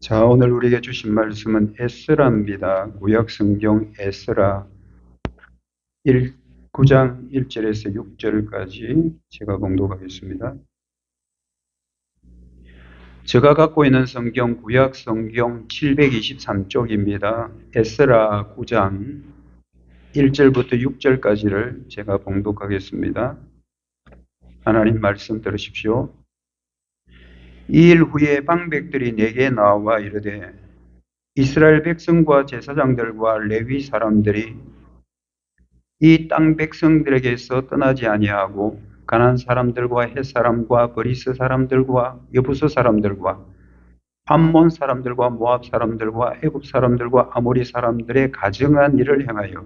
자, 오늘 우리에게 주신 말씀은 에스라입니다. 구약 성경 에스라 9장 1절에서 6절까지 제가 봉독하겠습니다. 제가 갖고 있는 성경 구약 성경 723쪽입니다. 에스라 9장 1절부터 6절까지를 제가 봉독하겠습니다. 하나님 말씀 들으십시오. 이 일 후에 방백들이 내게 나와 이르되 이스라엘 백성과 제사장들과 레위 사람들이 이 땅 백성들에게서 떠나지 아니하고 가나안 사람들과 헷 사람과 브리스 사람들과 여부스 사람들과 암몬 사람들과 모압 사람들과 애굽 사람들과 아모리 사람들의 가증한 일을 행하여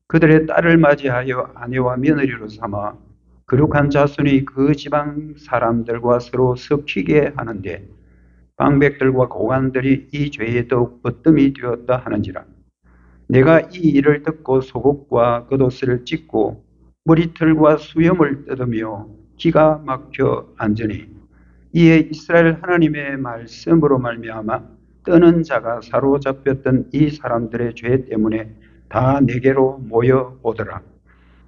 그들의 딸을 맞이하여 아내와 며느리로 삼아 거룩한 자손이 그 지방 사람들과 서로 섞이게 하는데 방백들과 고관들이 이 죄에 더욱 으뜸이 되었다 하는지라. 내가 이 일을 듣고 속옷과 겉옷을 찢고 머리털과 수염을 뜯으며 기가 막혀 앉으니 이에 이스라엘 하나님의 말씀으로 말미암아 떠는 자가 사로잡혔던 이 사람들의 죄 때문에 다 내게로 모여오더라.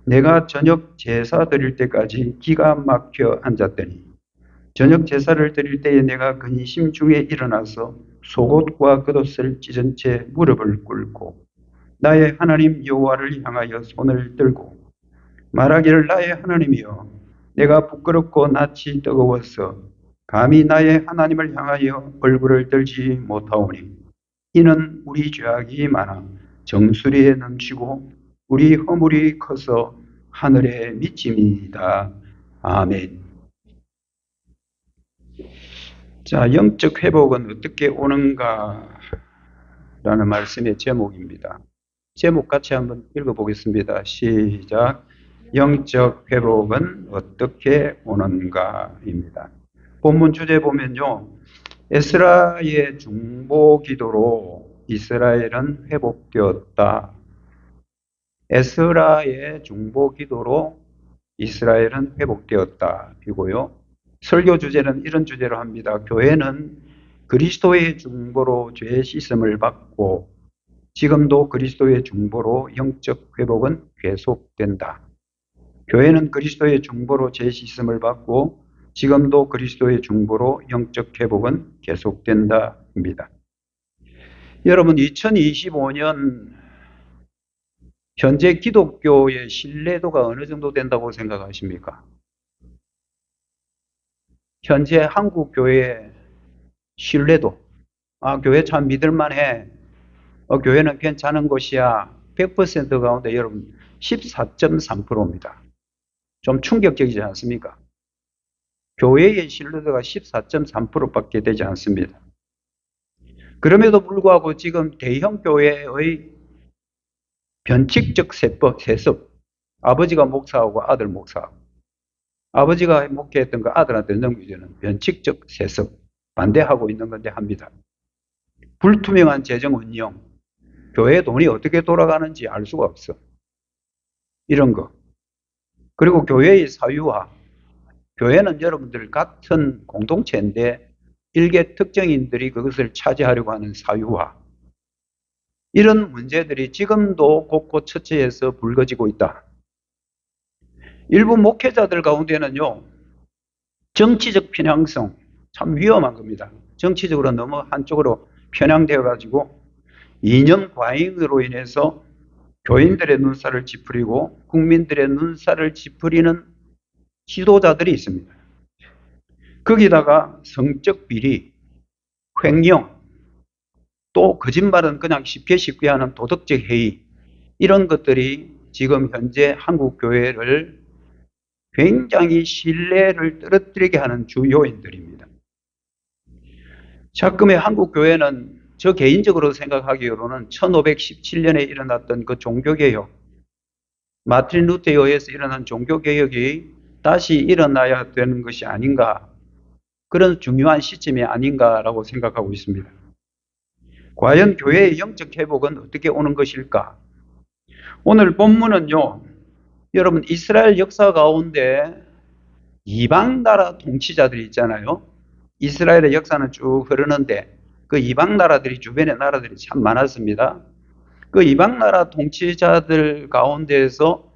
내가 저녁 제사 드릴 때까지 기가 막혀 앉았더니 저녁 제사를 드릴 때에 내가 근심 중에 일어나서 속옷과 겉옷을 찢은 채 무릎을 꿇고 나의 하나님 여호와를 향하여 손을 들고 말하기를 나의 하나님이여 내가 부끄럽고 낯이 뜨거워서 감히 나의 하나님을 향하여 얼굴을 들지 못하오니 이는 우리 죄악이 많아 정수리에 넘치고 우리 허물이 커서 하늘에 미침이다. 아멘. 자, 영적 회복은 어떻게 오는가 라는 말씀의 제목입니다. 제목 같이 한번 읽어보겠습니다. 시작. 영적 회복은 어떻게 오는가입니다. 본문 주제 보면요. 에스라의 중보 기도로 이스라엘은 회복되었다. 에스라의 중보 기도로 이스라엘은 회복되었다. 이고요. 설교 주제는 이런 주제로 합니다. 교회는 그리스도의 중보로 죄 씻음을 받고 지금도 그리스도의 중보로 영적 회복은 계속된다. 교회는 그리스도의 중보로 죄 씻음을 받고 지금도 그리스도의 중보로 영적 회복은 계속된다입니다. 여러분 2025년 현재 기독교의 신뢰도가 어느 정도 된다고 생각하십니까? 현재 한국 교회의 신뢰도, 교회 참 믿을만해. 교회는 괜찮은 곳이야. 100% 가운데 여러분 14.3%입니다. 좀 충격적이지 않습니까? 교회의 신뢰도가 14.3%밖에 되지 않습니다. 그럼에도 불구하고 지금 대형 교회의 변칙적 세습, 아버지가 목사하고 아들 목사하고 아버지가 목회했던 거 아들한테 넘기주는 변칙적 세습 반대하고 있는 건데 합니다. 불투명한 재정 운영, 교회 돈이 어떻게 돌아가는지 알 수가 없어. 이런 거. 그리고 교회의 사유화. 교회는 여러분들 같은 공동체인데 일개 특정인들이 그것을 차지하려고 하는 사유화. 이런 문제들이 지금도 곳곳 처처에서 불거지고 있다. 일부 목회자들 가운데는요. 정치적 편향성, 참 위험한 겁니다. 정치적으로 너무 한쪽으로 편향되어 가지고 이념 과잉으로 인해서 교인들의 눈살을 찌푸리고 국민들의 눈살을 찌푸리는 지도자들이 있습니다. 거기다가 성적 비리, 횡령, 또 거짓말은 그냥 쉽게 하는 도덕적 해이, 이런 것들이 지금 현재 한국 교회를 굉장히 신뢰를 떨어뜨리게 하는 주 요인들입니다. 자금의 한국 교회는 저 개인적으로 생각하기로는 1517년에 일어났던 그 종교개혁, 마틴 루터에 의해서 일어난 종교개혁이 다시 일어나야 되는 것이 아닌가, 그런 중요한 시점이 아닌가라고 생각하고 있습니다. 과연 교회의 영적 회복은 어떻게 오는 것일까? 오늘 본문은요, 여러분 이스라엘 역사 가운데 이방 나라 통치자들이 있잖아요. 이스라엘의 역사는 쭉 흐르는데 그 이방 나라들이 주변의 나라들이 참 많았습니다. 그 이방 나라 통치자들 가운데에서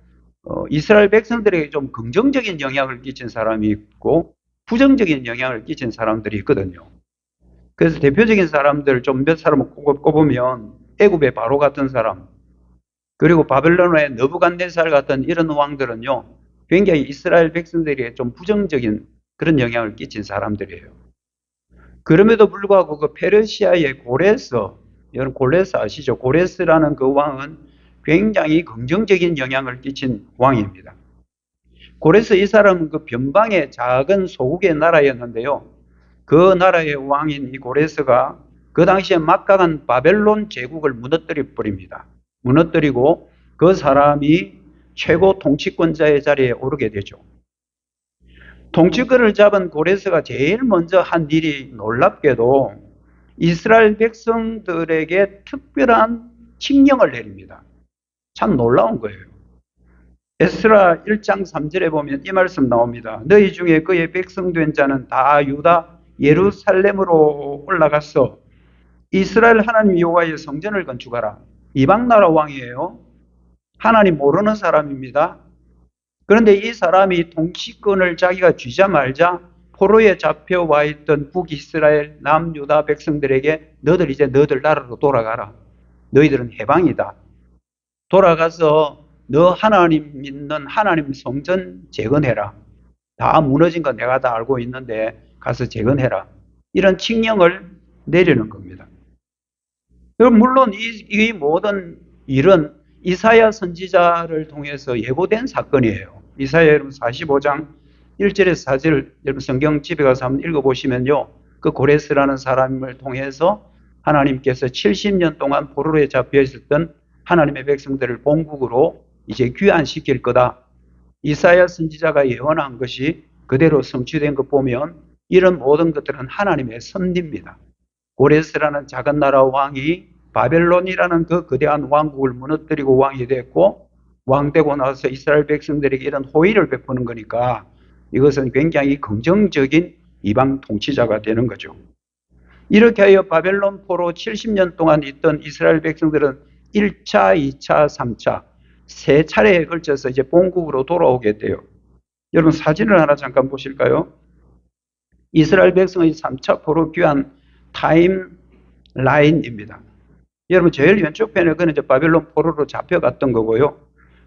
이스라엘 백성들에게 좀 긍정적인 영향을 끼친 사람이 있고 부정적인 영향을 끼친 사람들이 있거든요. 그래서 대표적인 사람들 좀 몇 사람을 꼽으면 애굽의 바로 같은 사람, 그리고 바벨론의 느부갓네살 같은 이런 왕들은요, 굉장히 이스라엘 백성들에게 좀 부정적인 그런 영향을 끼친 사람들이에요. 그럼에도 불구하고 그 페르시아의 고레스, 여러분 고레스 아시죠? 고레스라는 그 왕은 굉장히 긍정적인 영향을 끼친 왕입니다. 고레스 이 사람은 그 변방의 작은 소국의 나라였는데요. 그 나라의 왕인 이 고레스가 그 당시에 막강한 바벨론 제국을 무너뜨려 버립니다. 무너뜨리고 그 사람이 최고 통치권자의 자리에 오르게 되죠. 통치권을 잡은 고레스가 제일 먼저 한 일이 놀랍게도 이스라엘 백성들에게 특별한 칙령을 내립니다. 참 놀라운 거예요. 에스라 1장 3절에 보면 이 말씀 나옵니다. 너희 중에 그의 백성 된 자는 다 유다 예루살렘으로 올라가서 이스라엘 하나님 여호와의 성전을 건축하라. 이방 나라 왕이에요. 하나님 모르는 사람입니다. 그런데 이 사람이 통치권을 자기가 쥐자마자 포로에 잡혀와 있던 북이스라엘 남유다 백성들에게 너희들 이제 너희들 나라로 돌아가라. 너희들은 해방이다. 돌아가서 너 하나님 믿는 하나님 성전 재건해라. 다 무너진 거 내가 다 알고 있는데 가서 재건해라. 이런 칙령을 내리는 겁니다. 물론 이 모든 일은 이사야 선지자를 통해서 예고된 사건이에요. 이사야 여러분 45장 1절에서 4절 여러분 성경 집에 가서 한번 읽어보시면요. 그 고레스라는 사람을 통해서 하나님께서 70년 동안 포로에 잡혀 있었던 하나님의 백성들을 본국으로 이제 귀환시킬 거다. 이사야 선지자가 예언한 것이 그대로 성취된 것 보면 이런 모든 것들은 하나님의 섭리입니다. 고레스라는 작은 나라 왕이 바벨론이라는 그 거대한 왕국을 무너뜨리고 왕이 됐고 왕 되고 나서 이스라엘 백성들에게 이런 호의를 베푸는 거니까 이것은 굉장히 긍정적인 이방 통치자가 되는 거죠. 이렇게 하여 바벨론 포로 70년 동안 있던 이스라엘 백성들은 1차, 2차, 3차 세 차례에 걸쳐서 이제 본국으로 돌아오게 돼요. 여러분 사진을 하나 잠깐 보실까요? 이스라엘 백성의 3차 포로 귀환 타임라인입니다. 여러분 제일 왼쪽 편에 그는 이제 바벨론 포로로 잡혀갔던 거고요.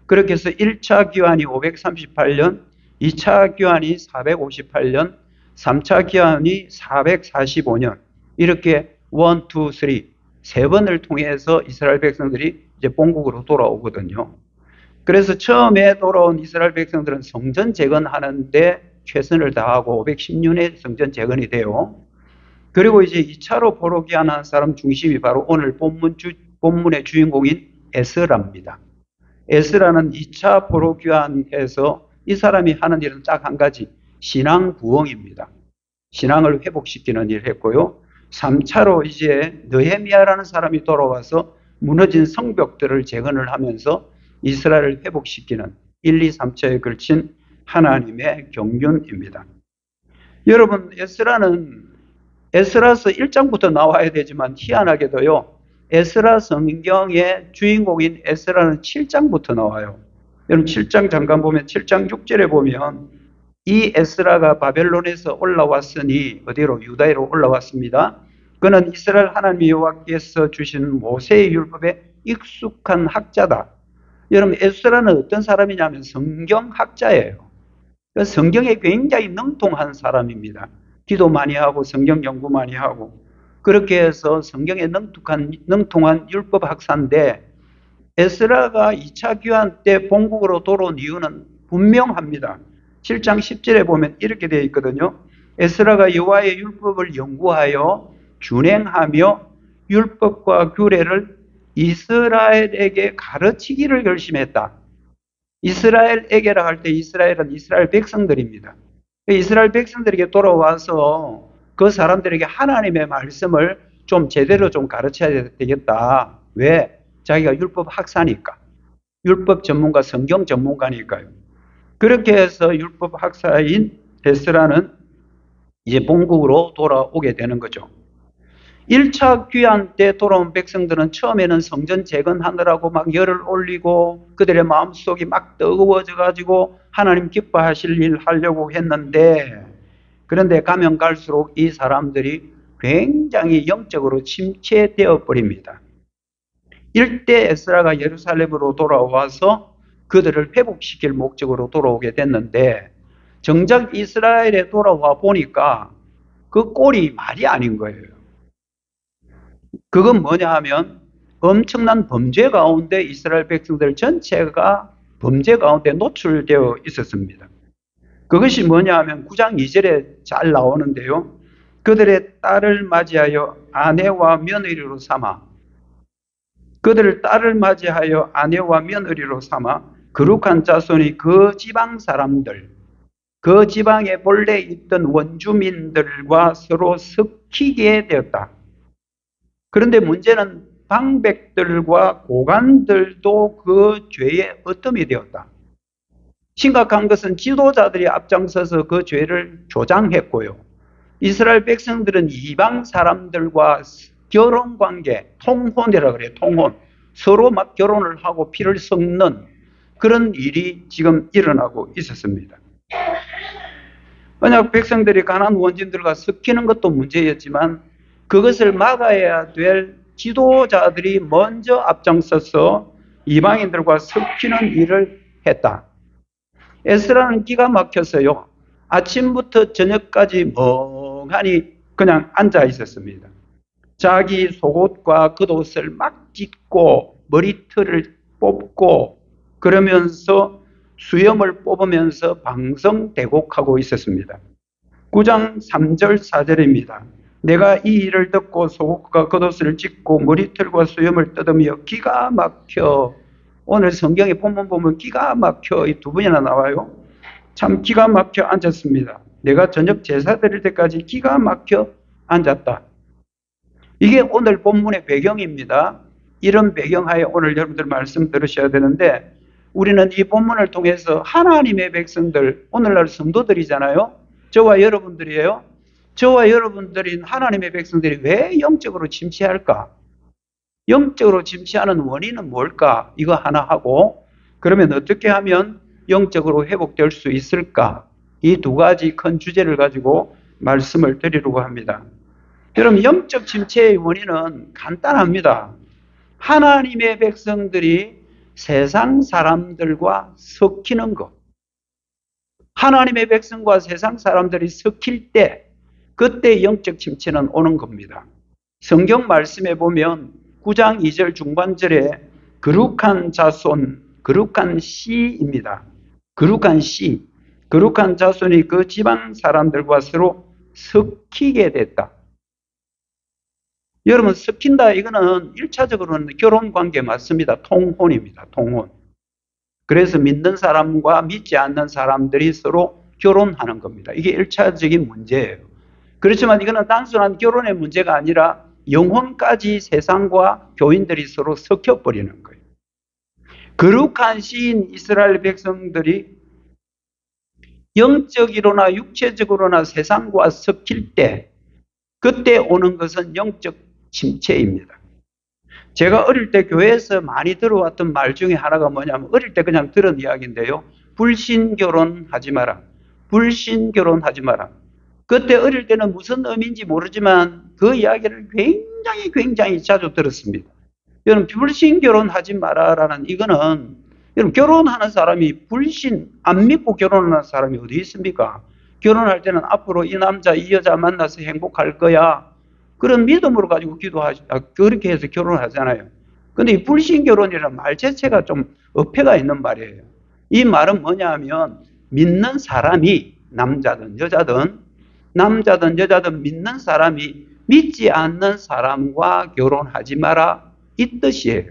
그렇게 해서 1차 귀환이 538년, 2차 귀환이 458년, 3차 귀환이 445년 이렇게 1, 2, 3 세 번을 통해서 이스라엘 백성들이 이제 본국으로 돌아오거든요. 그래서 처음에 돌아온 이스라엘 백성들은 성전 재건하는데 최선을 다하고 510년에 성전 재건이 돼요. 그리고 이제 2차로 포로 귀환한 사람 중심이 바로 오늘 본문의 주인공인 에스라입니다. 에스라는 2차 포로 귀환해서 이 사람이 하는 일은 딱 한 가지, 신앙 부흥입니다. 신앙을 회복시키는 일을 했고요. 3차로 이제 느헤미야라는 사람이 돌아와서 무너진 성벽들을 재건을 하면서 이스라엘을 회복시키는 1, 2, 3차에 걸친 하나님의 경륜입니다. 여러분 에스라서 1장부터 나와야 되지만 희한하게도요. 에스라 성경의 주인공인 에스라는 7장부터 나와요. 여러분 7장 잠깐 보면 7장 6절에 보면 이 에스라가 바벨론에서 올라왔으니 어디로? 유다로 올라왔습니다. 그는 이스라엘 하나님 여호와께서 주신 모세의 율법에 익숙한 학자다. 여러분 에스라는 어떤 사람이냐면 성경학자예요. 성경에 굉장히 능통한 사람입니다. 기도 많이 하고 성경 연구 많이 하고 그렇게 해서 성경에 능통한 율법 학사인데 에스라가 2차 귀환 때 본국으로 돌아온 이유는 분명합니다. 7장 10절에 보면 이렇게 되어 있거든요. 에스라가 여호와의 율법을 연구하여 준행하며 율법과 규례를 이스라엘에게 가르치기를 결심했다. 이스라엘에게라 할 때 이스라엘은 이스라엘 백성들입니다. 이스라엘 백성들에게 돌아와서 그 사람들에게 하나님의 말씀을 좀 제대로 좀 가르쳐야 되겠다. 왜? 자기가 율법 학사니까. 율법 전문가, 성경 전문가니까요. 그렇게 해서 율법 학사인 에스라는 이제 본국으로 돌아오게 되는 거죠. 1차 귀환 때 돌아온 백성들은 처음에는 성전 재건하느라고 막 열을 올리고 그들의 마음속이 막 뜨거워져 가지고 하나님 기뻐하실 일 하려고 했는데, 그런데 가면 갈수록 이 사람들이 굉장히 영적으로 침체되어 버립니다. 일대 에스라가 예루살렘으로 돌아와서 그들을 회복시킬 목적으로 돌아오게 됐는데, 정작 이스라엘에 돌아와 보니까 그 꼴이 말이 아닌 거예요. 그건 뭐냐 하면 엄청난 범죄 가운데 이스라엘 백성들 전체가 범죄 가운데 노출되어 있었습니다. 그것이 뭐냐 하면 9장 2절에 잘 나오는데요. 그들의 딸을 맞이하여 아내와 며느리로 삼아, 그들을 딸을 맞이하여 아내와 며느리로 삼아 거룩한 자손이 그 지방 사람들, 그 지방에 본래 있던 원주민들과 서로 섞이게 되었다. 그런데 문제는 방백들과 고관들도 그 죄의 어뜸이 되었다. 심각한 것은 지도자들이 앞장서서 그 죄를 조장했고요. 이스라엘 백성들은 이방 사람들과 결혼관계, 통혼이라고 그래요. 통혼. 서로 막 결혼을 하고 피를 섞는 그런 일이 지금 일어나고 있었습니다. 만약 백성들이 가나안 원진들과 섞이는 것도 문제였지만 그것을 막아야 될 지도자들이 먼저 앞장서서 이방인들과 섞이는 일을 했다. 에스라는 기가 막혔어요. 아침부터 저녁까지 멍하니 그냥 앉아 있었습니다. 자기 속옷과 겉옷을 막 찢고 머리털을 뽑고 그러면서 수염을 뽑으면서 방성대곡하고 있었습니다. 9장 3절 4절입니다. 내가 이 일을 듣고 속옷과 겉옷을 찢고 머리털과 수염을 뜯으며 기가 막혀, 오늘 성경의 본문 보면 기가 막혀 이 두 번이나 나와요. 참 기가 막혀 앉았습니다. 내가 저녁 제사 드릴 때까지 기가 막혀 앉았다. 이게 오늘 본문의 배경입니다. 이런 배경하에 오늘 여러분들 말씀 들으셔야 되는데, 우리는 이 본문을 통해서 하나님의 백성들, 오늘날 성도들이잖아요. 저와 여러분들이에요. 저와 여러분들인 하나님의 백성들이 왜 영적으로 침체할까? 영적으로 침체하는 원인은 뭘까? 이거 하나 하고, 그러면 어떻게 하면 영적으로 회복될 수 있을까? 이 두 가지 큰 주제를 가지고 말씀을 드리려고 합니다. 여러분, 영적 침체의 원인은 간단합니다. 하나님의 백성들이 세상 사람들과 섞이는 것. 하나님의 백성과 세상 사람들이 섞일 때 그때 영적 침체는 오는 겁니다. 성경 말씀에 보면 9장 2절 중반절에 거룩한 자손, 거룩한 씨입니다. 거룩한 씨, 거룩한 자손이 그 지방 사람들과 서로 섞이게 됐다. 여러분, 섞인다 이거는 1차적으로는 결혼관계 맞습니다. 통혼입니다. 통혼. 그래서 믿는 사람과 믿지 않는 사람들이 서로 결혼하는 겁니다. 이게 1차적인 문제예요. 그렇지만 이거는 단순한 결혼의 문제가 아니라 영혼까지 세상과 교인들이 서로 섞여버리는 거예요. 거룩한 시인 이스라엘 백성들이 영적으로나 육체적으로나 세상과 섞일 때 그때 오는 것은 영적 침체입니다. 제가 어릴 때 교회에서 많이 들어왔던 말 중에 하나가 뭐냐면, 어릴 때 그냥 들은 이야기인데요. 불신결혼하지 마라. 불신결혼하지 마라. 그때 어릴 때는 무슨 의미인지 모르지만 그 이야기를 굉장히 자주 들었습니다. 여러분, 불신결혼하지 마라라는 이거는, 여러분, 결혼하는 사람이 불신, 안 믿고 결혼하는 사람이 어디 있습니까? 결혼할 때는 앞으로 이 남자, 이 여자 만나서 행복할 거야. 그런 믿음으로 가지고 그렇게 해서 결혼하잖아요. 근데 이 불신결혼이라는 말 자체가 좀 어폐가 있는 말이에요. 이 말은 뭐냐 하면, 믿는 사람이, 남자든 여자든 믿는 사람이 믿지 않는 사람과 결혼하지 마라, 이 뜻이에요.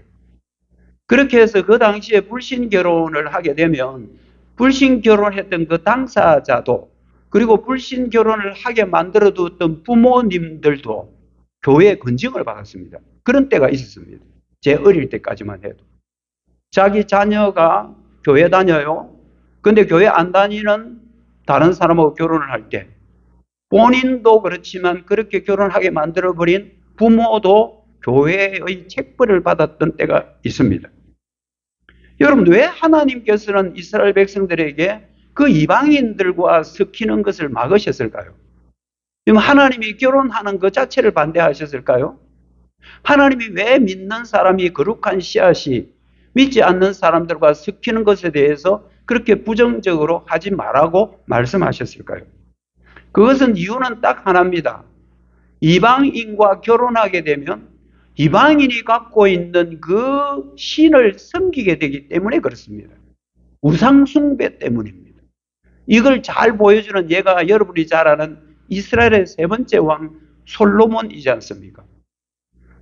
그렇게 해서 그 당시에 불신결혼을 하게 되면 불신결혼했던 그 당사자도, 그리고 불신결혼을 하게 만들어두었던 부모님들도 교회에 건징을 받았습니다. 그런 때가 있었습니다. 제 어릴 때까지만 해도. 자기 자녀가 교회 다녀요. 근데 교회 안 다니는 다른 사람하고 결혼을 할 때 본인도 그렇지만 그렇게 결혼하게 만들어버린 부모도 교회의 책벌을 받았던 때가 있습니다. 여러분, 왜 하나님께서는 이스라엘 백성들에게 그 이방인들과 섞이는 것을 막으셨을까요? 하나님이 결혼하는 것 자체를 반대하셨을까요? 하나님이 왜 믿는 사람이 거룩한 씨앗이 믿지 않는 사람들과 섞이는 것에 대해서 그렇게 부정적으로 하지 말라고 말씀하셨을까요? 그것은 이유는 딱 하나입니다. 이방인과 결혼하게 되면 이방인이 갖고 있는 그 신을 섬기게 되기 때문에 그렇습니다. 우상숭배 때문입니다. 이걸 잘 보여주는 예가 여러분이 잘 아는 이스라엘의 세 번째 왕 솔로몬이지 않습니까?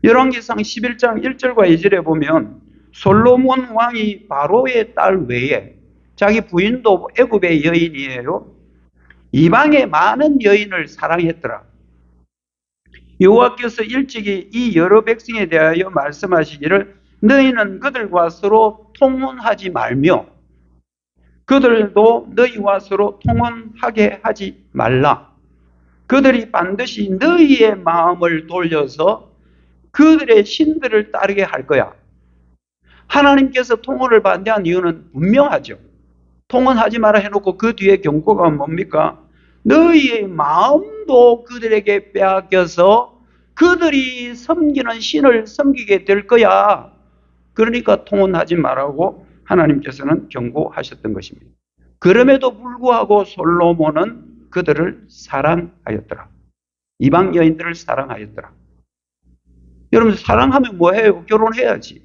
열왕기상 11장 1절과 2절에 보면 솔로몬 왕이 바로의 딸 외에 자기 부인도 애굽의 여인이에요. 이방의 많은 여인을 사랑했더라. 여호와께서 일찍이 이 여러 백성에 대하여 말씀하시기를 너희는 그들과 서로 통혼하지 말며 그들도 너희와 서로 통혼하게 하지 말라. 그들이 반드시 너희의 마음을 돌려서 그들의 신들을 따르게 할 거야. 하나님께서 통혼을 반대한 이유는 분명하죠. 통혼하지 마라 해놓고 그 뒤에 경고가 뭡니까? 너희의 마음도 그들에게 빼앗겨서 그들이 섬기는 신을 섬기게 될 거야. 그러니까 통혼하지 말라고 하나님께서는 경고하셨던 것입니다. 그럼에도 불구하고 솔로몬은 그들을 사랑하였더라. 이방 여인들을 사랑하였더라. 여러분, 사랑하면 뭐해요? 결혼해야지.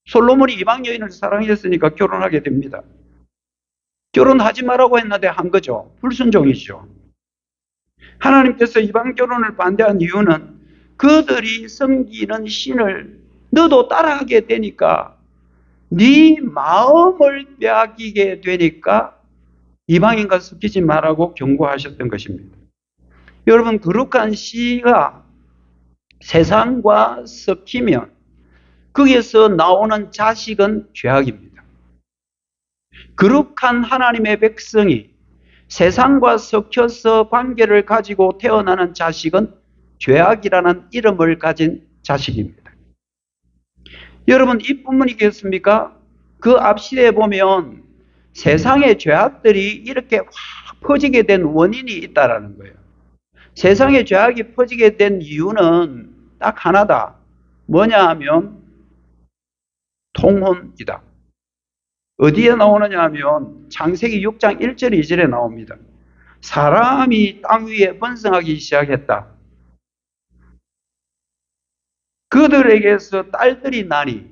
솔로몬이 이방 여인을 사랑했으니까 결혼하게 됩니다. 결혼하지 말라고 했는데 한 거죠. 불순종이죠. 하나님께서 이방 결혼을 반대한 이유는 그들이 섬기는 신을 너도 따라하게 되니까 네 마음을 빼앗기게 되니까 이방인과 섞이지 말라고 경고하셨던 것입니다. 여러분, 거룩한 씨가 세상과 섞이면 거기에서 나오는 자식은 죄악입니다. 거룩한 하나님의 백성이 세상과 섞여서 관계를 가지고 태어나는 자식은 죄악이라는 이름을 가진 자식입니다. 여러분, 이뿐만이겠습니까? 그 앞시대에 보면 세상의 죄악들이 이렇게 확 퍼지게 된 원인이 있다라는 거예요. 세상의 죄악이 퍼지게 된 이유는 딱 하나다. 뭐냐 하면 통혼이다. 어디에 나오느냐 하면 창세기 6장 1절 2절에 나옵니다. 사람이 땅 위에 번성하기 시작했다. 그들에게서 딸들이 나니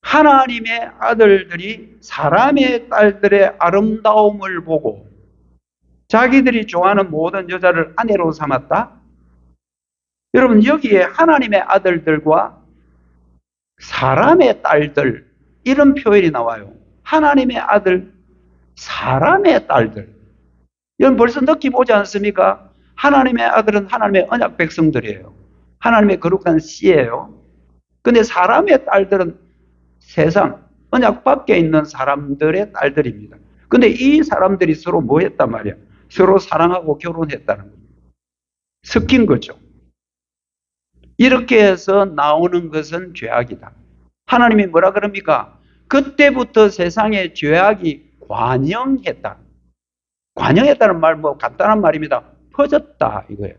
하나님의 아들들이 사람의 딸들의 아름다움을 보고 자기들이 좋아하는 모든 여자를 아내로 삼았다. 여러분, 여기에 하나님의 아들들과 사람의 딸들 이런 표현이 나와요. 하나님의 아들, 사람의 딸들. 여러분, 벌써 느낌 오지 않습니까? 하나님의 아들은 하나님의 언약 백성들이에요. 하나님의 거룩한 씨예요. 근데 사람의 딸들은 세상, 언약 밖에 있는 사람들의 딸들입니다. 근데 이 사람들이 서로 뭐 했단 말이야? 서로 사랑하고 결혼했다는 겁니다. 섞인 거죠. 이렇게 해서 나오는 것은 죄악이다. 하나님이 뭐라 그럽니까? 그때부터 세상에 죄악이 관영했다. 관영했다는 말 뭐 간단한 말입니다. 퍼졌다 이거예요.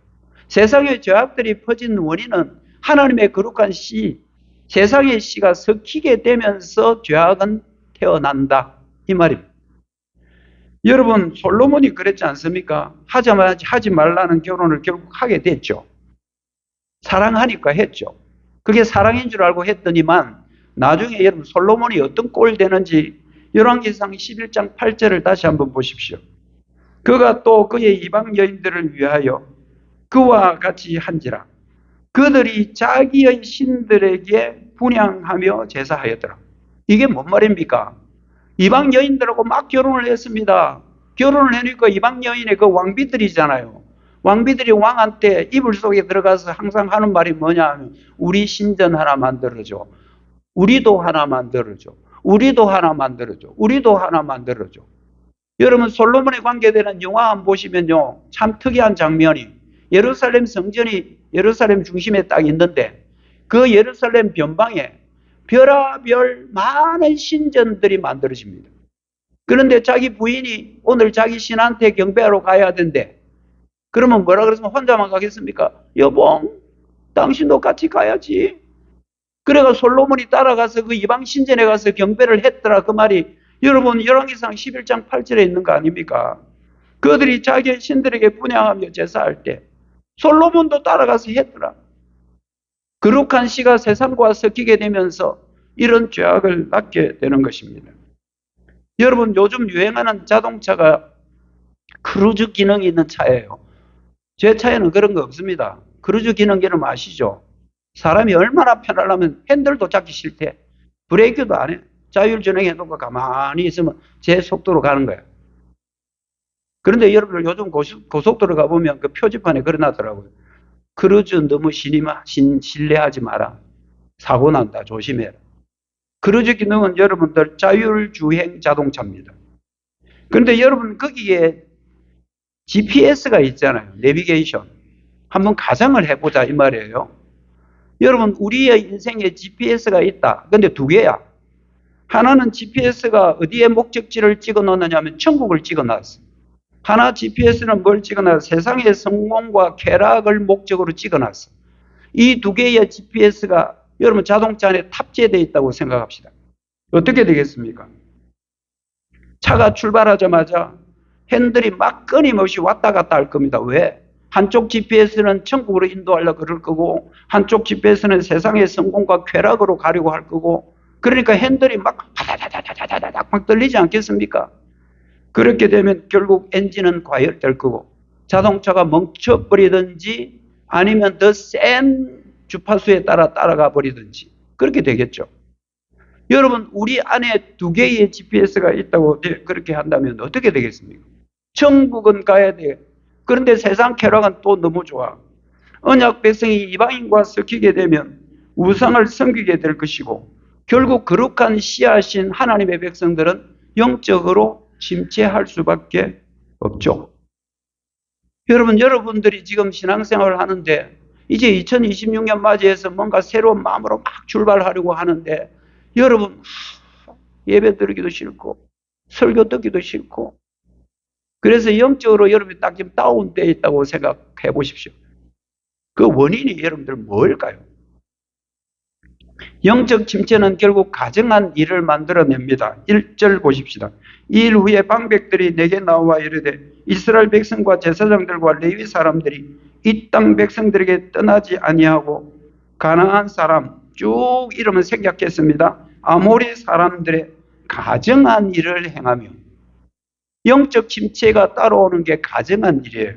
세상의 죄악들이 퍼진 원인은 하나님의 거룩한 씨, 세상의 씨가 섞이게 되면서 죄악은 태어난다 이 말입니다. 여러분, 솔로몬이 그랬지 않습니까? 하지 말라는 결혼을 결국 하게 됐죠. 사랑하니까 했죠. 그게 사랑인 줄 알고 했더니만 나중에 여러분 솔로몬이 어떤 꼴 되는지 열왕기상 11장 8절을 다시 한번 보십시오. 그가 또 그의 이방 여인들을 위하여 그와 같이 한지라 그들이 자기의 신들에게 분향하며 제사하였더라. 이게 뭔 말입니까? 이방 여인들하고 막 결혼을 했습니다. 결혼을 해니까 이방 여인의 그 왕비들이잖아요. 왕비들이 왕한테 이불 속에 들어가서 항상 하는 말이 뭐냐 하면 우리 신전 하나 만들어줘. 우리도 하나 만들어줘. 우리도 하나 만들어줘. 우리도 하나 만들어줘. 여러분, 솔로몬에 관계되는 영화 한번 보시면요. 참 특이한 장면이 예루살렘 성전이 예루살렘 중심에 딱 있는데 그 예루살렘 변방에 별하별 많은 신전들이 만들어집니다. 그런데 자기 부인이 오늘 자기 신한테 경배하러 가야 된대. 그러면 뭐라 그러면 혼자만 가겠습니까? 여봉, 당신도 같이 가야지. 그래가 솔로몬이 따라가서 그 이방 신전에 가서 경배를 했더라. 그 말이 여러분 열왕기상 11장 8절에 있는 거 아닙니까? 그들이 자기 신들에게 분향하며 제사할 때 솔로몬도 따라가서 했더라. 거룩한 씨가 세상과 섞이게 되면서 이런 죄악을 낳게 되는 것입니다. 여러분 요즘 유행하는 자동차가 크루즈 기능이 있는 차예요. 제 차에는 그런 거 없습니다. 크루즈 기능기는 아시죠? 사람이 얼마나 편하려면 핸들도 잡기 싫대. 브레이크도 안 해. 자율주행 해놓고 가만히 있으면 제 속도로 가는 거야. 그런데 여러분들 요즘 고속도로 가보면 그 표지판에 그려놨더라고요. 크루즈 너무 신뢰하지 마라. 사고 난다. 조심해라. 크루즈 기능은 여러분들 자율주행 자동차입니다. 그런데 여러분 거기에 GPS가 있잖아요. 내비게이션. 한번 가정을 해보자 이 말이에요. 여러분 우리의 인생에 GPS가 있다. 근데 두 개야. 하나는 GPS가 어디에 목적지를 찍어 놓느냐면 천국을 찍어 놨어. 하나 GPS는 뭘 찍어 놨어? 세상의 성공과 쾌락을 목적으로 찍어 놨어. 이 두 개의 GPS가 여러분 자동차 안에 탑재되어 있다고 생각합시다. 어떻게 되겠습니까? 차가 출발하자마자 핸들이 막 끊임없이 왔다 갔다 할 겁니다. 왜? 한쪽 GPS는 천국으로 인도하려고 그럴 거고 한쪽 GPS는 세상의 성공과 쾌락으로 가려고 할 거고 그러니까 핸들이 막 바다다다다다다닥 막 떨리지 않겠습니까? 그렇게 되면 결국 엔진은 과열될 거고 자동차가 멈춰버리든지 아니면 더 센 주파수에 따라가 버리든지 그렇게 되겠죠. 여러분 우리 안에 두 개의 GPS가 있다고 그렇게 한다면 어떻게 되겠습니까? 천국은 가야 돼. 그런데 세상 쾌락은 또 너무 좋아. 언약 백성이 이방인과 섞이게 되면 우상을 섬기게 될 것이고 결국 거룩한 씨앗인 하나님의 백성들은 영적으로 침체할 수밖에 없죠. 여러분들이 지금 신앙생활을 하는데 이제 2026년 맞이해서 뭔가 새로운 마음으로 막 출발하려고 하는데 여러분 예배 드리기도 싫고 설교 듣기도 싫고 그래서 영적으로 여러분이 딱 지금 다운되어 있다고 생각해 보십시오. 그 원인이 여러분들 뭘까요? 영적 침체는 결국 가정한 일을 만들어냅니다. 1절 보십시다. 이 일 후에 방백들이 내게 나와 이르되 이스라엘 백성과 제사장들과 레위 사람들이 이 땅 백성들에게 떠나지 아니하고 가나안 사람 쭉 이름을 생략했습니다. 아모리 사람들의 가정한 일을 행하며 영적 침체가 따라오는 게 가정한 일이에요.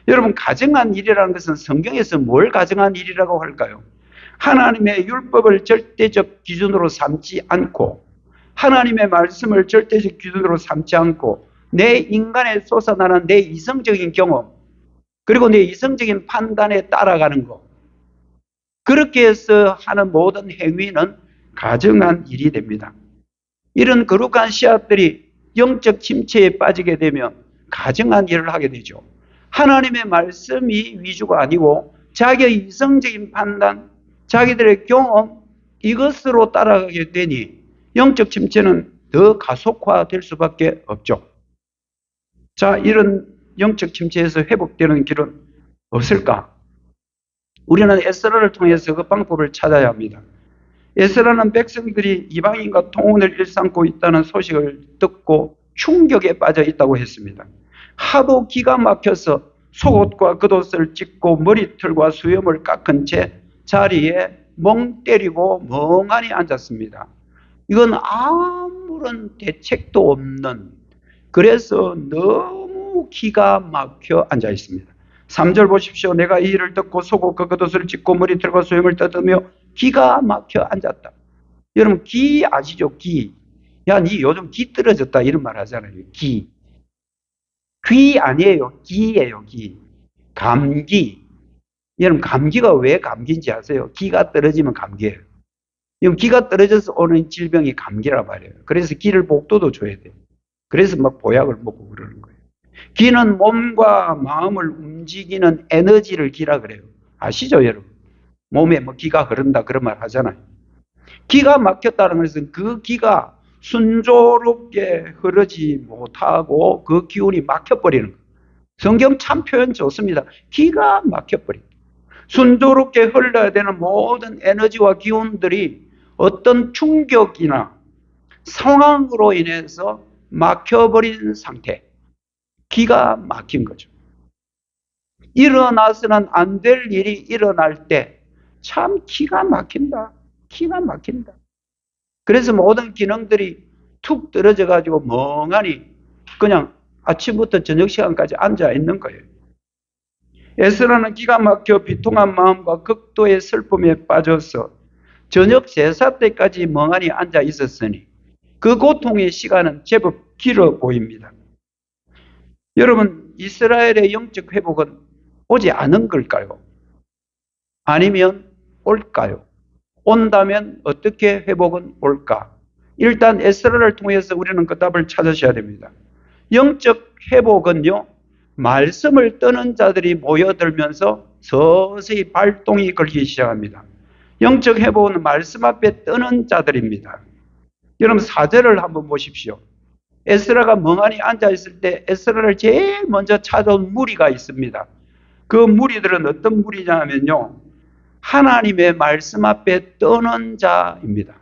여러분 가정한 일이라는 것은 성경에서 뭘 가정한 일이라고 할까요? 하나님의 율법을 절대적 기준으로 삼지 않고 하나님의 말씀을 절대적 기준으로 삼지 않고 내 인간에 솟아나는 내 이성적인 경험 그리고 내 이성적인 판단에 따라가는 것 그렇게 해서 하는 모든 행위는 가정한 일이 됩니다. 이런 거룩한 씨앗들이 영적 침체에 빠지게 되면 가정한 일을 하게 되죠. 하나님의 말씀이 위주가 아니고 자기의 이성적인 판단, 자기들의 경험 이것으로 따라가게 되니 영적 침체는 더 가속화될 수밖에 없죠. 자, 이런 영적 침체에서 회복되는 길은 없을까? 우리는 에스라를 통해서 그 방법을 찾아야 합니다. 에스라는 백성들이 이방인과 통혼을 일삼고 있다는 소식을 듣고 충격에 빠져 있다고 했습니다. 하도 기가 막혀서 속옷과 겉옷을 찢고 머리털과 수염을 깎은 채 자리에 멍 때리고 멍하니 앉았습니다. 이건 아무런 대책도 없는 그래서 너무 기가 막혀 앉아 있습니다. 3절 보십시오. 내가 이 일을 듣고 속옷과 겉옷을 찢고 머리털과 수염을 뜯으며 기가 막혀 앉았다. 여러분 기 아시죠? 기. 야, 니 요즘 기 떨어졌다 이런 말 하잖아요. 기. 귀 아니에요. 기예요. 기. 감기. 여러분 감기가 왜 감기인지 아세요? 기가 떨어지면 감기예요. 기가 떨어져서 오는 질병이 감기라 말이에요. 그래서 기를 복도도 줘야 돼요. 그래서 막 보약을 먹고 그러는 거예요. 기는 몸과 마음을 움직이는 에너지를 기라 그래요. 아시죠, 여러분? 몸에 뭐 기가 흐른다 그런 말 하잖아요. 기가 막혔다는 것은 그 기가 순조롭게 흐르지 못하고 그 기운이 막혀버리는 거예요. 성경 참 표현 좋습니다. 기가 막혀버린. 순조롭게 흘러야 되는 모든 에너지와 기운들이 어떤 충격이나 상황으로 인해서 막혀버린 상태. 기가 막힌 거죠. 일어나서는 안 될 일이 일어날 때 참 기가 막힌다. 기가 막힌다. 그래서 모든 기능들이 툭 떨어져 가지고 멍하니 그냥 아침부터 저녁 시간까지 앉아 있는 거예요. 에스라는 기가 막혀 비통한 마음과 극도의 슬픔에 빠져서 저녁 제사 때까지 멍하니 앉아 있었으니 그 고통의 시간은 제법 길어 보입니다. 여러분, 이스라엘의 영적 회복은 오지 않은 걸까요? 아니면 올까요? 온다면 어떻게 회복은 올까? 일단 에스라를 통해서 우리는 그 답을 찾으셔야 됩니다. 영적 회복은요, 말씀을 떠는 자들이 모여들면서 서서히 발동이 걸리기 시작합니다. 영적 회복은 말씀 앞에 떠는 자들입니다. 여러분 4절을 한번 보십시오. 에스라가 멍하니 앉아있을 때 에스라를 제일 먼저 찾아온 무리가 있습니다. 그 무리들은 어떤 무리냐면요, 하나님의 말씀 앞에 떠는 자입니다.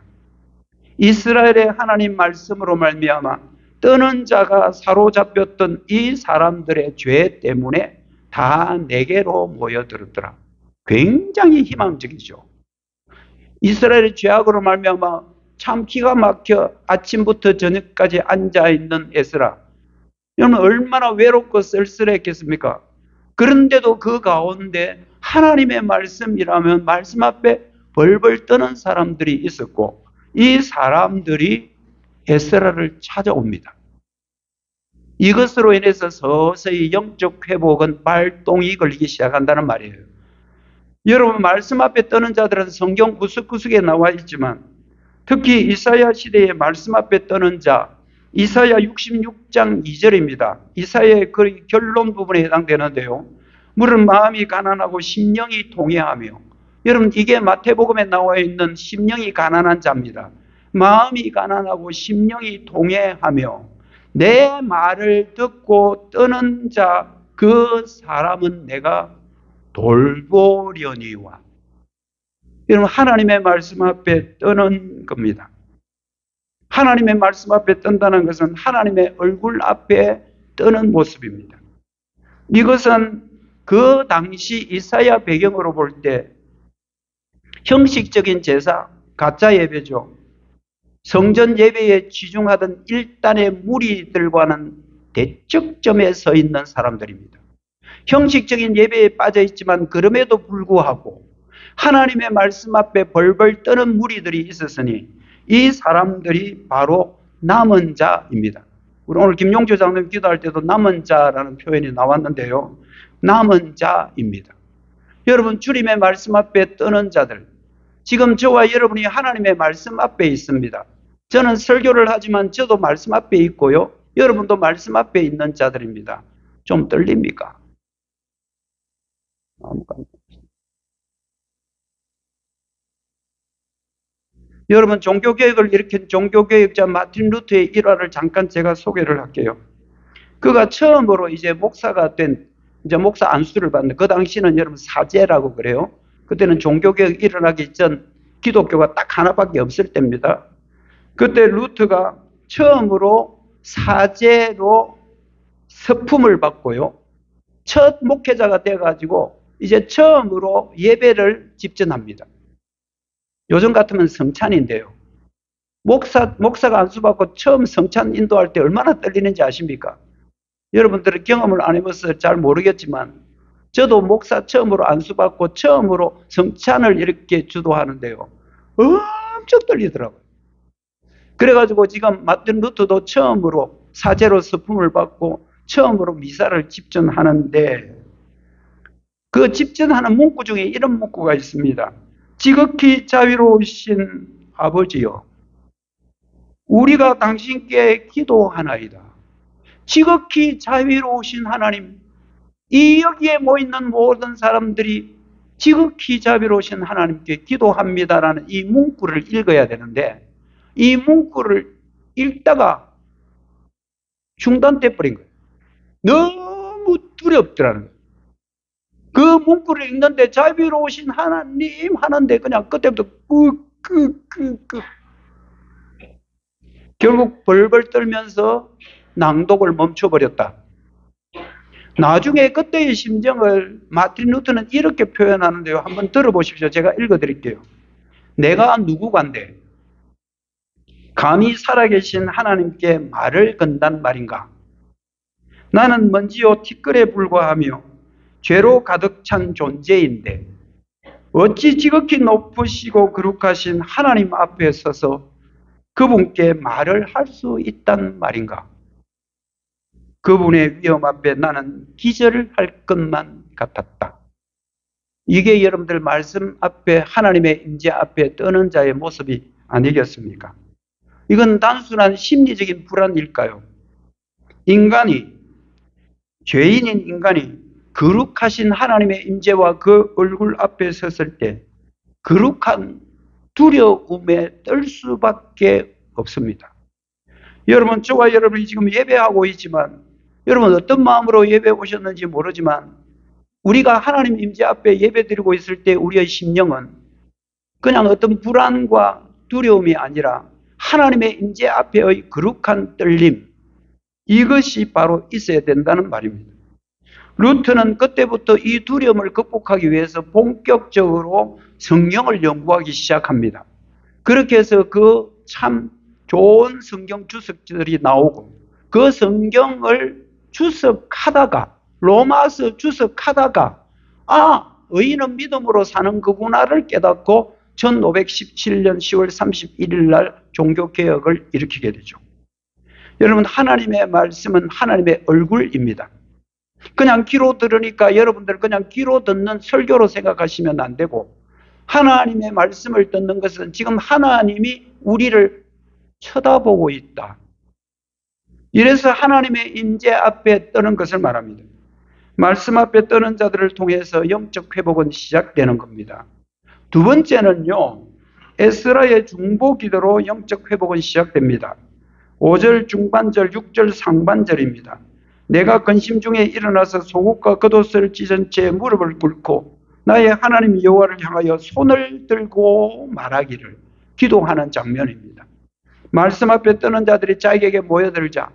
이스라엘의 하나님 말씀으로 말미암아 떠는 자가 사로잡혔던 이 사람들의 죄 때문에 다 내게로 모여들었더라. 굉장히 희망적이죠. 이스라엘의 죄악으로 말미암아 참 기가 막혀 아침부터 저녁까지 앉아있는 에스라. 여러분 얼마나 외롭고 쓸쓸했겠습니까? 그런데도 그 가운데 하나님의 말씀이라면 말씀 앞에 벌벌 떠는 사람들이 있었고 이 사람들이 에스라를 찾아옵니다. 이것으로 인해서 서서히 영적 회복은 발동이 걸리기 시작한다는 말이에요. 여러분 말씀 앞에 떠는 자들은 성경 구석구석에 나와 있지만 특히 이사야 시대의 말씀 앞에 떠는 자, 이사야 66장 2절입니다. 이사야의 그 결론 부분에 해당되는데요. 물은 마음이 가난하고 심령이 통회하며, 여러분 이게 마태복음에 나와 있는 심령이 가난한 자입니다. 마음이 가난하고 심령이 통회하며 내 말을 듣고 떠는 자, 그 사람은 내가 돌보려니와. 여러분 하나님의 말씀 앞에 떠는 겁니다. 하나님의 말씀 앞에 뜬다는 것은 하나님의 얼굴 앞에 뜨는 모습입니다. 이것은 그 당시 이사야 배경으로 볼 때 형식적인 제사, 가짜 예배죠. 성전 예배에 치중하던 일단의 무리들과는 대척점에 서 있는 사람들입니다. 형식적인 예배에 빠져 있지만 그럼에도 불구하고 하나님의 말씀 앞에 벌벌 떠는 무리들이 있었으니 이 사람들이 바로 남은 자입니다. 우리 오늘 김용주 장로님 기도할 때도 남은 자라는 표현이 나왔는데요. 남은 자입니다. 여러분 주님의 말씀 앞에 떠는 자들, 지금 저와 여러분이 하나님의 말씀 앞에 있습니다. 저는 설교를 하지만 저도 말씀 앞에 있고요. 여러분도 말씀 앞에 있는 자들입니다. 좀 떨립니까? 여러분 종교개혁을 일으킨 종교개혁자 마틴 루터의 일화를 잠깐 제가 소개를 할게요. 그가 처음으로 이제 목사가 된, 이제 목사 안수를 받는, 그 당시는 여러분 사제라고 그래요. 그때는 종교개혁 일어나기 전 기독교가 딱 하나밖에 없을 때입니다. 그때 루터가 처음으로 사제로 서품을 받고요. 첫 목회자가 돼가지고 이제 처음으로 예배를 집전합니다. 요즘 같으면 성찬인데요. 목사가 안수받고 처음 성찬 인도할 때 얼마나 떨리는지 아십니까? 여러분들은 경험을 안 해봐서 잘 모르겠지만 저도 목사 처음으로 안수받고 처음으로 성찬을 이렇게 주도하는데요. 엄청 떨리더라고요. 그래가지고 지금 마틴 루터도 처음으로 사제로 서품을 받고 처음으로 미사를 집전하는데 그 집전하는 문구 중에 이런 문구가 있습니다. 지극히 자유로우신 아버지여, 우리가 당신께 기도하나이다. 지극히 자유로우신 하나님, 이 여기에 모이는 모든 사람들이 지극히 자비로우신 하나님께 기도합니다라는 이 문구를 읽어야 되는데 이 문구를 읽다가 중단돼 버린 거예요. 너무 두렵더라는 거예요. 그 문구를 읽는데 자비로우신 하나님 하는데 그냥 그때부터 결국 벌벌 떨면서 낭독을 멈춰버렸다. 나중에 그때의 심정을 마틴 루터는 이렇게 표현하는데요. 한번 들어보십시오. 제가 읽어드릴게요. 내가 누구간데 감히 살아계신 하나님께 말을 건단 말인가? 나는 먼지요 티끌에 불과하며 죄로 가득 찬 존재인데 어찌 지극히 높으시고 거룩하신 하나님 앞에 서서 그분께 말을 할 수 있단 말인가? 그분의 위엄 앞에 나는 기절할 것만 같았다. 이게 여러분들 말씀 앞에 하나님의 임재 앞에 떠는 자의 모습이 아니겠습니까? 이건 단순한 심리적인 불안일까요? 인간이, 죄인인 인간이 거룩하신 하나님의 임재와 그 얼굴 앞에 섰을 때 거룩한 두려움에 떨 수밖에 없습니다. 여러분, 저와 여러분이 지금 예배하고 있지만 여러분 어떤 마음으로 예배 오셨는지 모르지만 우리가 하나님 임재 앞에 예배드리고 있을 때 우리의 심령은 그냥 어떤 불안과 두려움이 아니라 하나님의 임재 앞에의 거룩한 떨림, 이것이 바로 있어야 된다는 말입니다. 루터는 그때부터 이 두려움을 극복하기 위해서 본격적으로 성경을 연구하기 시작합니다. 그렇게 해서 그 참 좋은 성경 주석들이 나오고 그 성경을 주석하다가 로마서 주석하다가 의인은 믿음으로 사는 거구나를 깨닫고 1517년 10월 31일 날 종교개혁을 일으키게 되죠. 여러분, 하나님의 말씀은 하나님의 얼굴입니다. 그냥 귀로 들으니까 여러분들 그냥 귀로 듣는 설교로 생각하시면 안 되고 하나님의 말씀을 듣는 것은 지금 하나님이 우리를 쳐다보고 있다. 이래서 하나님의 임재 앞에 떠는 것을 말합니다. 말씀 앞에 떠는 자들을 통해서 영적 회복은 시작되는 겁니다. 두 번째는요, 에스라의 중보 기도로 영적 회복은 시작됩니다. 5절 중반절, 6절 상반절입니다. 내가 근심 중에 일어나서 속옷과 겉옷을 찢은 채 무릎을 꿇고 나의 하나님 여호와를 향하여 손을 들고 말하기를 기도하는 장면입니다. 말씀 앞에 떠는 자들이 자기에게 모여들자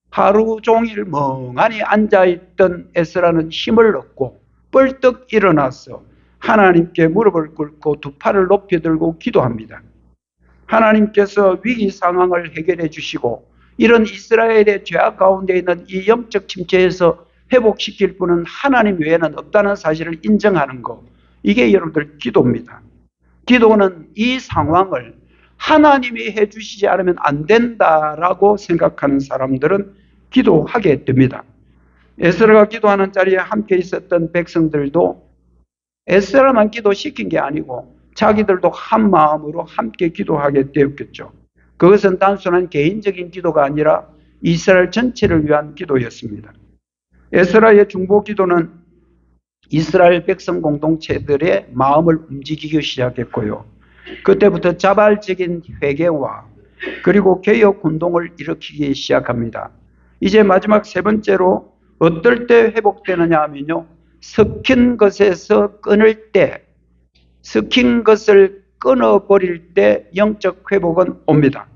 하루 종일 멍하니 앉아있던 에스라는 힘을 얻고 벌떡 일어나서 하나님께 무릎을 꿇고 두 팔을 높이 들고 기도합니다. 하나님께서 위기 상황을 해결해 주시고 이런 이스라엘의 죄악 가운데 있는 이 영적 침체에서 회복시킬 분은 하나님 외에는 없다는 사실을 인정하는 것, 이게 여러분들 기도입니다. 기도는 이 상황을 하나님이 해주시지 않으면 안 된다라고 생각하는 사람들은 기도하게 됩니다. 에스라가 기도하는 자리에 함께 있었던 백성들도 에스라만 기도시킨 게 아니고 자기들도 한 마음으로 함께 기도하게 되었겠죠. 그것은 단순한 개인적인 기도가 아니라 이스라엘 전체를 위한 기도였습니다. 에스라의 중보 기도는 이스라엘 백성 공동체들의 마음을 움직이기 시작했고요. 그때부터 자발적인 회개와 그리고 개혁 운동을 일으키기 시작합니다. 이제 마지막 세 번째로 어떨 때 회복되느냐 하면요, 섞인 것에서 끊을 때, 섞인 것을 끊어버릴 때 영적 회복은 옵니다.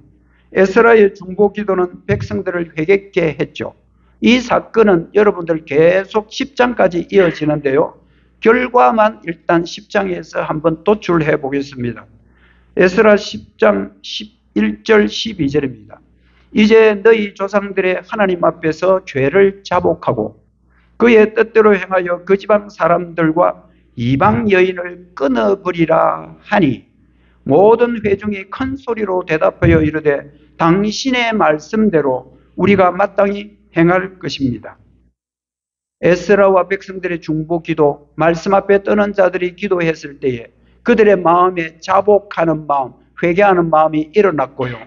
에스라의 중보 기도는 백성들을 회개케 했죠. 이 사건은 여러분들 계속 10장까지 이어지는데요. 결과만 일단 10장에서 한번 도출해 보겠습니다. 에스라 10장 11절 12절입니다. 이제 너희 조상들의 하나님 앞에서 죄를 자복하고 그의 뜻대로 행하여 그 지방 사람들과 이방 여인을 끊어버리라 하니 모든 회중이 큰 소리로 대답하여 이르되 당신의 말씀대로 우리가 마땅히 행할 것입니다. 에스라와 백성들의 중보 기도, 말씀 앞에 떠는 자들이 기도했을 때에 그들의 마음에 자복하는 마음, 회개하는 마음이 일어났고요.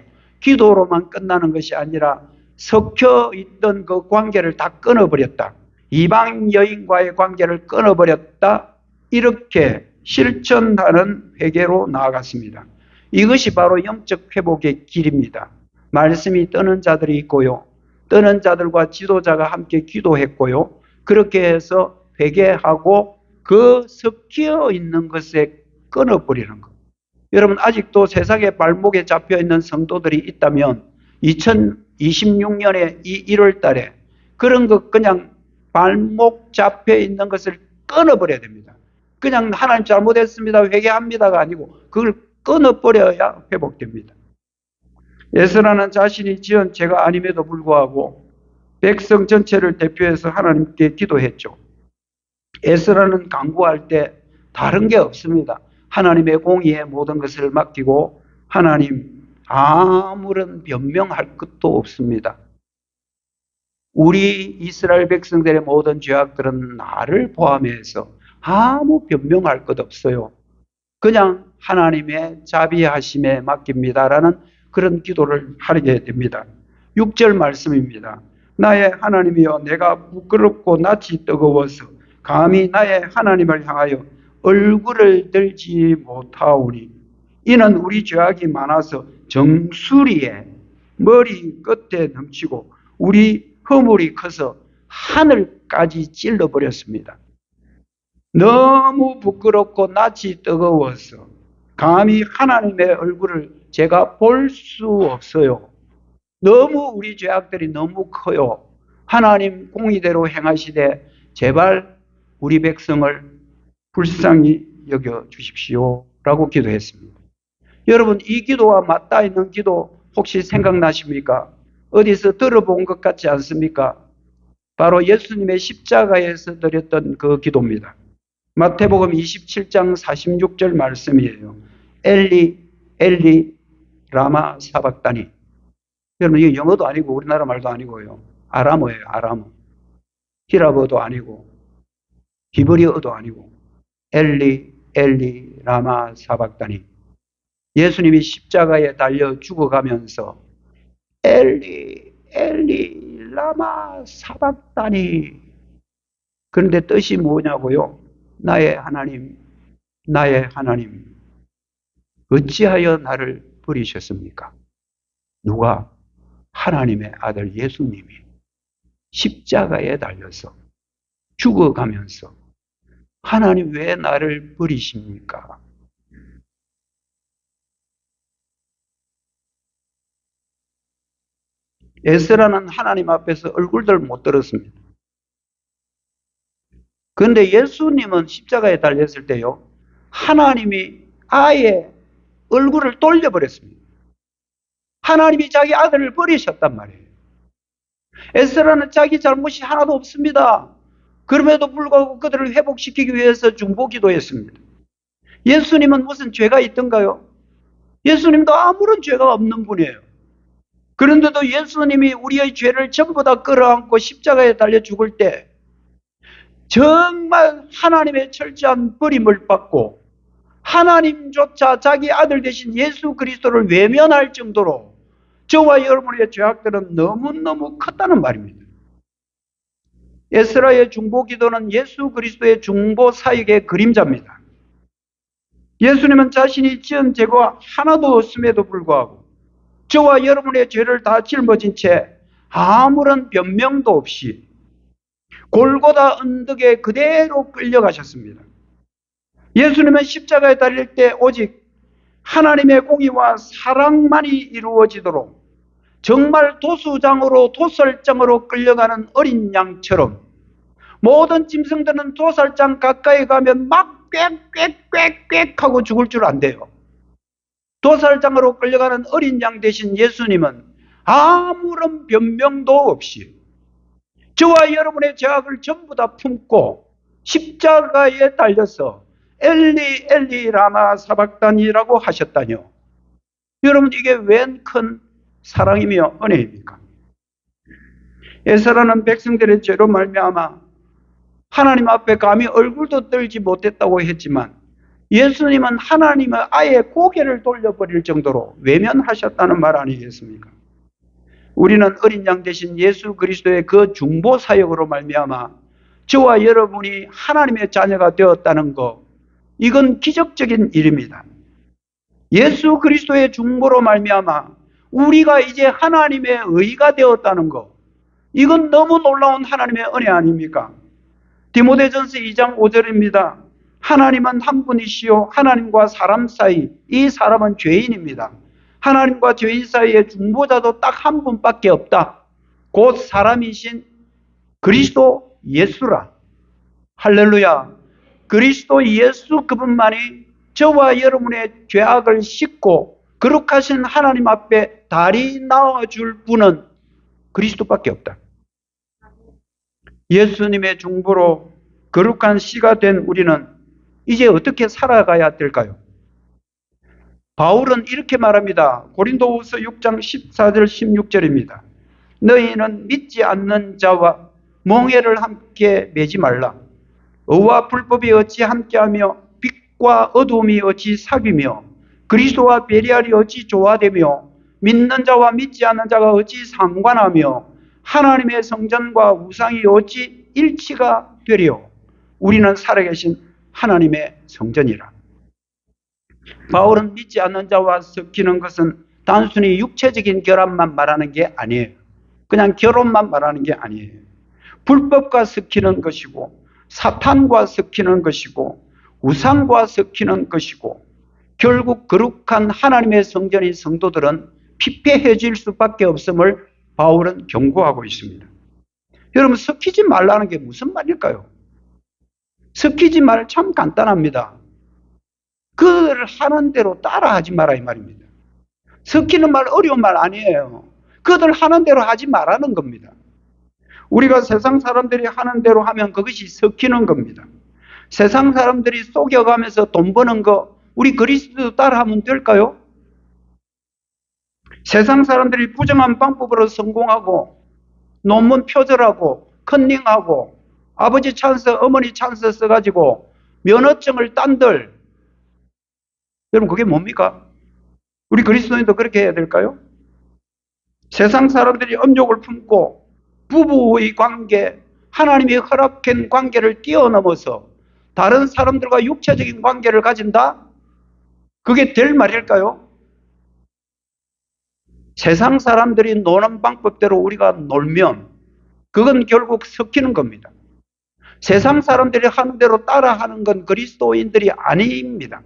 기도로만 끝나는 것이 아니라 섞여 있던 그 관계를 다 끊어버렸다. 이방 여인과의 관계를 끊어버렸다. 이렇게 실천하는 회개로 나아갔습니다. 이것이 바로 영적 회복의 길입니다. 말씀이 떠는 자들이 있고요. 떠는 자들과 지도자가 함께 기도했고요. 그렇게 해서 회개하고 그 섞여 있는 것에 끊어버리는 것. 여러분 아직도 세상에 발목에 잡혀있는 성도들이 있다면 2026년에 이 1월 달에 그런 것 그냥 발목 잡혀있는 것을 끊어버려야 됩니다. 그냥 하나님 잘못했습니다. 회개합니다가 아니고 그걸 끊어버려야 회복됩니다. 에스라는 자신이 지은 죄가 아님에도 불구하고 백성 전체를 대표해서 하나님께 기도했죠. 에스라는 간구할 때 다른 게 없습니다. 하나님의 공의에 모든 것을 맡기고 하나님 아무런 변명할 것도 없습니다. 우리 이스라엘 백성들의 모든 죄악들은 나를 포함해서 아무 변명할 것 없어요. 그냥 하나님의 자비하심에 맡깁니다라는 그런 기도를 하게 됩니다. 6절 말씀입니다. 나의 하나님이여 내가 부끄럽고 낯이 뜨거워서 감히 나의 하나님을 향하여 얼굴을 들지 못하오니 이는 우리 죄악이 많아서 정수리에 머리 끝에 넘치고 우리 허물이 커서 하늘까지 찔러버렸습니다. 너무 부끄럽고 낯이 뜨거워서 감히 하나님의 얼굴을 제가 볼 수 없어요. 너무 우리 죄악들이 너무 커요. 하나님 공의대로 행하시되 제발 우리 백성을 불쌍히 여겨 주십시오 라고 기도했습니다. 여러분 이 기도와 맞닿아 있는 기도 혹시 생각나십니까? 어디서 들어본 것 같지 않습니까? 바로 예수님의 십자가에서 드렸던 그 기도입니다. 마태복음 27장 46절 말씀이에요. 엘리 엘리 라마 사박다니. 여러분 이게 영어도 아니고 우리나라 말도 아니고요. 아람어예요. 아람어. 히라버도 아니고 히브리어도 아니고 엘리 엘리 라마 사박다니. 예수님이 십자가에 달려 죽어가면서 엘리 엘리 라마 사박다니. 그런데 뜻이 뭐냐고요? 나의 하나님 나의 하나님 어찌하여 나를 버리셨습니까? 누가? 하나님의 아들 예수님이 십자가에 달려서 죽어가면서 하나님 왜 나를 버리십니까? 에스라는 하나님 앞에서 얼굴들 못 들었습니다. 그런데 예수님은 십자가에 달렸을 때요, 하나님이 아예 얼굴을 돌려버렸습니다. 하나님이 자기 아들을 버리셨단 말이에요. 에스라는 자기 잘못이 하나도 없습니다. 그럼에도 불구하고 그들을 회복시키기 위해서 중보기도했습니다. 예수님은 무슨 죄가 있던가요? 예수님도 아무런 죄가 없는 분이에요. 그런데도 예수님이 우리의 죄를 전부 다 끌어안고 십자가에 달려 죽을 때 정말 하나님의 철저한 버림을 받고 하나님조차 자기 아들 되신 예수 그리스도를 외면할 정도로 저와 여러분의 죄악들은 너무너무 컸다는 말입니다. 에스라의 중보기도는 예수 그리스도의 중보 사역의 그림자입니다. 예수님은 자신이 지은 죄가 하나도 없음에도 불구하고 저와 여러분의 죄를 다 짊어진 채 아무런 변명도 없이 골고다 언덕에 그대로 끌려가셨습니다. 예수님은 십자가에 달릴 때 오직 하나님의 공의와 사랑만이 이루어지도록 정말 도수장으로 도살장으로 끌려가는 어린 양처럼 모든 짐승들은 도살장 가까이 가면 막 꽥꽥꽥꽥 하고 죽을 줄 안대요. 도살장으로 끌려가는 어린 양 대신 예수님은 아무런 변명도 없이 저와 여러분의 죄악을 전부 다 품고 십자가에 달려서 엘리 엘리 라마 사박단이라고 하셨다뇨. 여러분 이게 웬 큰 사랑이며 은혜입니까? 에스라는 백성들의 죄로 말미암아 하나님 앞에 감히 얼굴도 들지 못했다고 했지만 예수님은 하나님의 아예 고개를 돌려버릴 정도로 외면하셨다는 말 아니겠습니까? 우리는 어린 양 대신 예수 그리스도의 그 중보 사역으로 말미암아 저와 여러분이 하나님의 자녀가 되었다는 것, 이건 기적적인 일입니다. 예수 그리스도의 중보로 말미암아 우리가 이제 하나님의 의가 되었다는 것, 이건 너무 놀라운 하나님의 은혜 아닙니까? 디모데전서 2장 5절입니다. 하나님은 한 분이시요 하나님과 사람 사이, 이 사람은 죄인입니다. 하나님과 죄인 사이에 중보자도 딱 한 분밖에 없다. 곧 사람이신 그리스도 예수라. 할렐루야. 그리스도 예수 그분만이 저와 여러분의 죄악을 씻고 거룩하신 하나님 앞에 달이 나와줄 분은 그리스도밖에 없다. 예수님의 중보로 거룩한 씨가 된 우리는 이제 어떻게 살아가야 될까요? 바울은 이렇게 말합니다. 고린도후서 6장 14절 16절입니다. 너희는 믿지 않는 자와 몽해를 함께 매지 말라. 의와 불법이 어찌 함께하며 빛과 어두움이 어찌 사귀며 그리스도와 베리알이 어찌 조화되며 믿는 자와 믿지 않는 자가 어찌 상관하며 하나님의 성전과 우상이 어찌 일치가 되리요. 우리는 살아계신 하나님의 성전이라. 바울은 믿지 않는 자와 섞이는 것은 단순히 육체적인 결합만 말하는 게 아니에요. 그냥 결혼만 말하는 게 아니에요. 불법과 섞이는 것이고 사탄과 섞이는 것이고 우상과 섞이는 것이고 결국 거룩한 하나님의 성전인 성도들은 피폐해질 수밖에 없음을 바울은 경고하고 있습니다. 여러분, 섞이지 말라는 게 무슨 말일까요? 섞이지 말 참 간단합니다. 그들 하는 대로 따라하지 마라 이 말입니다. 섞이는 말 어려운 말 아니에요. 그들 하는 대로 하지 말라는 겁니다. 우리가 세상 사람들이 하는 대로 하면 그것이 섞이는 겁니다. 세상 사람들이 속여가면서 돈 버는 거 우리 그리스도 따라하면 될까요? 세상 사람들이 부정한 방법으로 성공하고 논문 표절하고 컨닝하고 아버지 찬스 어머니 찬스 써가지고 면허증을 딴들, 여러분 그게 뭡니까? 우리 그리스도인도 그렇게 해야 될까요? 세상 사람들이 음욕을 품고 부부의 관계, 하나님이 허락한 관계를 뛰어넘어서 다른 사람들과 육체적인 관계를 가진다? 그게 될 말일까요? 세상 사람들이 노는 방법대로 우리가 놀면 그건 결국 섞이는 겁니다. 세상 사람들이 하는 대로 따라하는 건 그리스도인들이 아닙니다.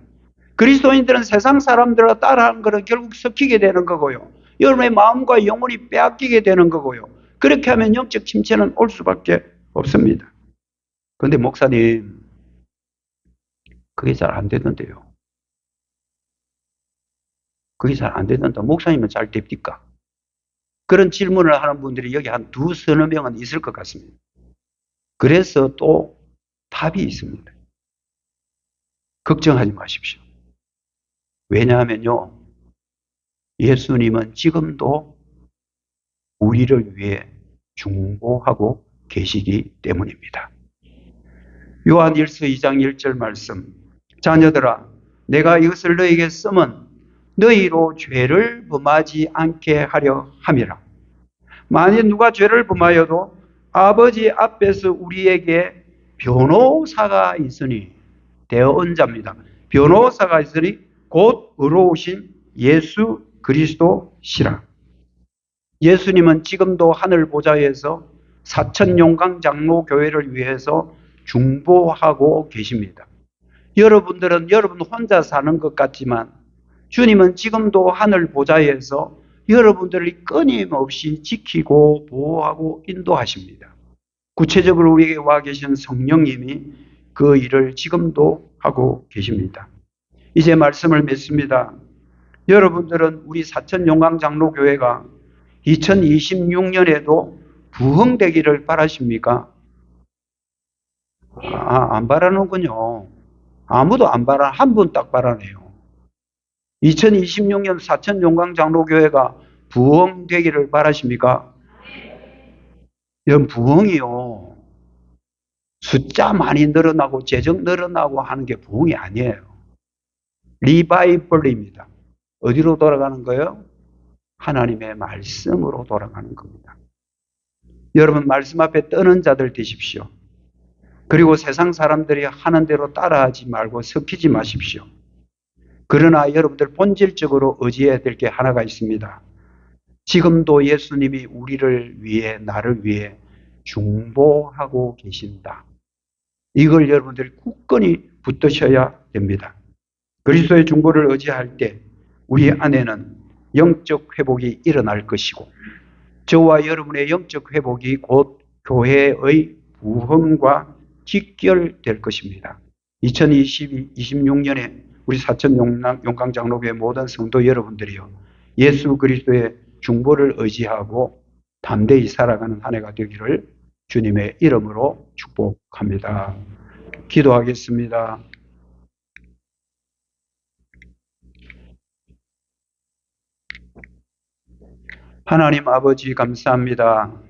그리스도인들은 세상 사람들과 따라하는 것은 결국 섞이게 되는 거고요. 여러분의 마음과 영혼이 빼앗기게 되는 거고요. 그렇게 하면 영적 침체는 올 수밖에 없습니다. 그런데 목사님, 그게 잘 안 되던데요. 그게 잘 안 되던데 목사님은 잘 됩니까? 그런 질문을 하는 분들이 여기 한 두서너 명은 있을 것 같습니다. 그래서 또 답이 있습니다. 걱정하지 마십시오. 왜냐하면요, 예수님은 지금도 우리를 위해 중보하고 계시기 때문입니다. 요한일서 2장 1절 말씀, 자녀들아 내가 이것을 너희에게 쓰면 너희로 죄를 범하지 않게 하려 함이라. 만일 누가 죄를 범하여도 아버지 앞에서 우리에게 변호사가 있으니, 대언자입니다. 변호사가 있으니 곧 의로우신 예수 그리스도시라. 예수님은 지금도 하늘 보좌에서 사천용강 장로교회를 위해서 중보하고 계십니다. 여러분들은 여러분 혼자 사는 것 같지만 주님은 지금도 하늘 보좌에서 여러분들을 끊임없이 지키고 보호하고 인도하십니다. 구체적으로 우리에게 와 계신 성령님이 그 일을 지금도 하고 계십니다. 이제 말씀을 맺습니다. 여러분들은 우리 사천용강장로교회가 2026년에도 부흥되기를 바라십니까? 안 바라는군요. 아무도 안 바라, 한 분 딱 바라네요. 2026년 사천용강장로교회가 부흥되기를 바라십니까? 여러분, 부흥이요, 숫자 많이 늘어나고 재정 늘어나고 하는 게 부흥이 아니에요. 리바이벌입니다. 어디로 돌아가는 거예요? 하나님의 말씀으로 돌아가는 겁니다. 여러분, 말씀 앞에 떠는 자들 되십시오. 그리고 세상 사람들이 하는 대로 따라하지 말고 섞이지 마십시오. 그러나 여러분들 본질적으로 의지해야 될 게 하나가 있습니다. 지금도 예수님이 우리를 위해, 나를 위해 중보하고 계신다. 이걸 여러분들이 굳건히 붙드셔야 됩니다. 그리스도의 중보를 의지할 때 우리 안에는 영적 회복이 일어날 것이고, 저와 여러분의 영적 회복이 곧 교회의 부흥과 직결될 것입니다. 2026년에 우리 사천 용강 장로교회 모든 성도 여러분들이요, 예수 그리스도의 중보를 의지하고 담대히 살아가는 한 해가 되기를 주님의 이름으로 축복합니다. 기도하겠습니다. 하나님 아버지 감사합니다.